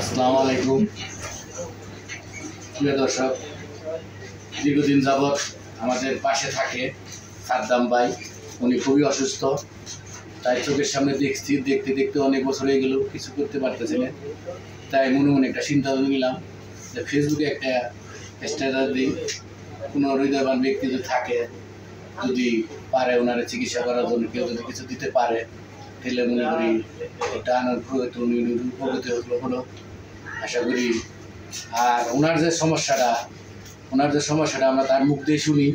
আসসালামু আলাইকুম প্রিয় দর্শক, দীর্ঘদিন যাবৎ আমাদের পাশে থাকে সাদ্দাম ভাই। উনি খুবই অসুস্থ, তাই চোখের সামনে দেখছি, দেখতে দেখতে অনেক বছর হয়ে গেল, কিছু করতে পারতেছি না। তাই মনে মনে একটা সিদ্ধান্ত নিলাম যে ফেসবুকে একটা স্ট্যাটাস দিই, কোনো হৃদয়বান ব্যক্তি যদি থাকে, যদি পারে ওনারা চিকিৎসা করার জন্য কেউ যদি কিছু দিতে পারে, তাহলে মনে করি এটা আনার উপকৃত হলো আশা করি। আর ওনার যে সমস্যাটা আমরা তার মুখ দিয়ে শুনি,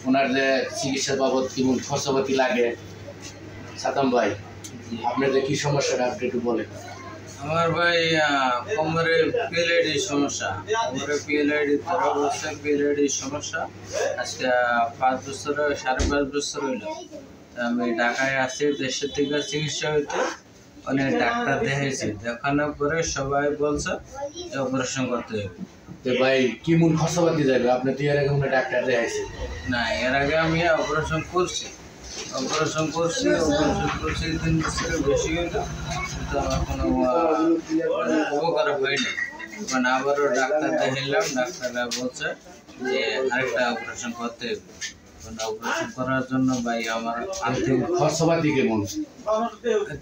ওনার যে চিকিৎসা বাবদ কেমন খরচাপাতি লাগে। সাদ্দাম ভাই, আপনার যে কি সমস্যাটা আপনি একটু বলেন। আমার ভাই কোমরে পিএলআইডি সমস্যা, কোমরে পিএলআইডি ধরা বলছে, পিএলআইডি সমস্যা। আজকে 5 বছর 5.5 বছর হইল আমি ঢাকায় আছি। দেশের থেকে চিকিৎসা হইতে অনেক ডাক্তার দেখাইছি, দেখানোর পরে সবাই বলছে যে অপারেশন করতে হবে। তো ভাই কেমন খরচাপাতি যাবে? আপনি তো এর আগে কোনো ডাক্তার দেখাইছে না? এর আগে আমি অপারেশন করছি 3 বছরের বেশি হইল, কিন্তু আমার কোনো উপকার হয়নি। মানে আবারও ডাক্তার দেখাইলাম, ডাক্তাররা বলছে যে আরেকটা অপারেশন করতে হবে। অপারেশন করার জন্য ভাই আমার আর্থিক খরচাপাতি কেমন?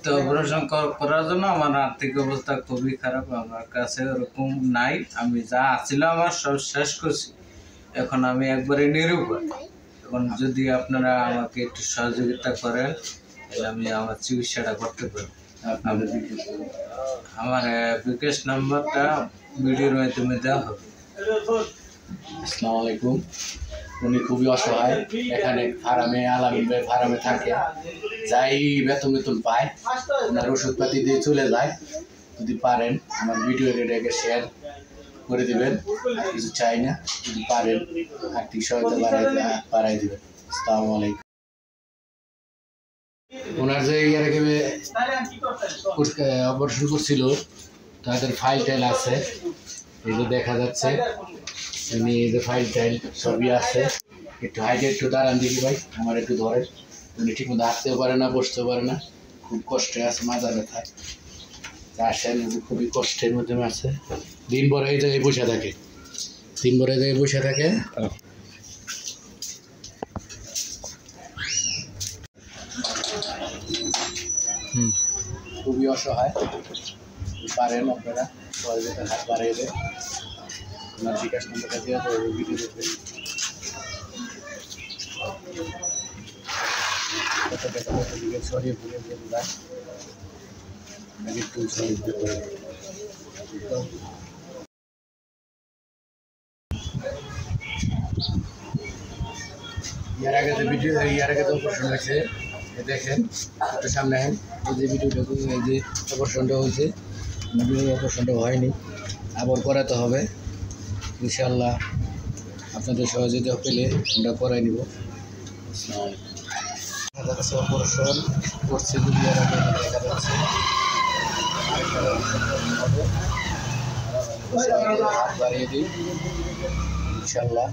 তো অপারেশন করার জন্য আমার আর্থিক অবস্থা খুবই খারাপ। আমার কাছে ওরকম নাই, আমি যা আছিল আমার সব শেষ করছি। এখন আমি একবারে নিরুপায়। এখন যদি আপনারা আমাকে একটু সহযোগিতা করেন, তাহলে আমি আমার চিকিৎসাটা করতে পারি। আমার বিকাশ নাম্বারটা ভিডিওর মাধ্যমে দেওয়া হবে। আসসালামু আলাইকুম। উনি খুবই অসহায়, এখানে ফার্মে আলামিন ভাই ফার্মে থাকে, যাই বেতন পায় ওনার ওষুধপাতি দিয়ে চলে যায়। যদি পারেন আমার ভিডিও এটাকে শেয়ার করে দিবেন, কিছু চাই না, যদি পারেন আর্থিক সহায়তা বাড়াই দিবেন। আসসালামু আলাইকুম। ওনার যে ইয়ার আগে অপারেশন করছিল, তাদের ফাইল টাইল আছে, এই যে দেখা যাচ্ছে, এমনি এই যে ফাইল টাইল সবই আছে। একটু হাইটে একটু দাঁড়ান দেখি ভাই, আমার একটু ধরে। উনি ঠিক মতো হাঁটতেও পারে না, বসতেও পারে না, খুব কষ্টে আছে, মাথা ব্যথায় আসেন, খুবই কষ্টের মধ্যে আছে। দিন ভর এই জায়গায় বসে থাকে, খুবই অসহায়। পারেন আপনারা সহযোগিতা হাত বাড়িয়ে দেন, ওনার বিকাশ নম্বরটা দিয়ে ভিডিও দেখবেন। সরিয়ে ঘুরে যায় একটু সরিয়ে দিতে পারে। ইয়ার আগে তো অপারেশন হয়েছে, দেখেন একটু সামনে আহেন, এই যে ভিডিওটা, এই যে অপারেশনটা হয়েছে, অপারেশনটা হয়নি, আবার করাতে হবে ইনশাআল্লাহ। আপনাদের সহযোগিতা পেলে আমরা করাই নিব। দেখা যাচ্ছে অপারেশন করছে, দুনিয়ার আগে দেখা যাচ্ছে হাত বাড়িয়ে দিই ইনশাআল্লাহ।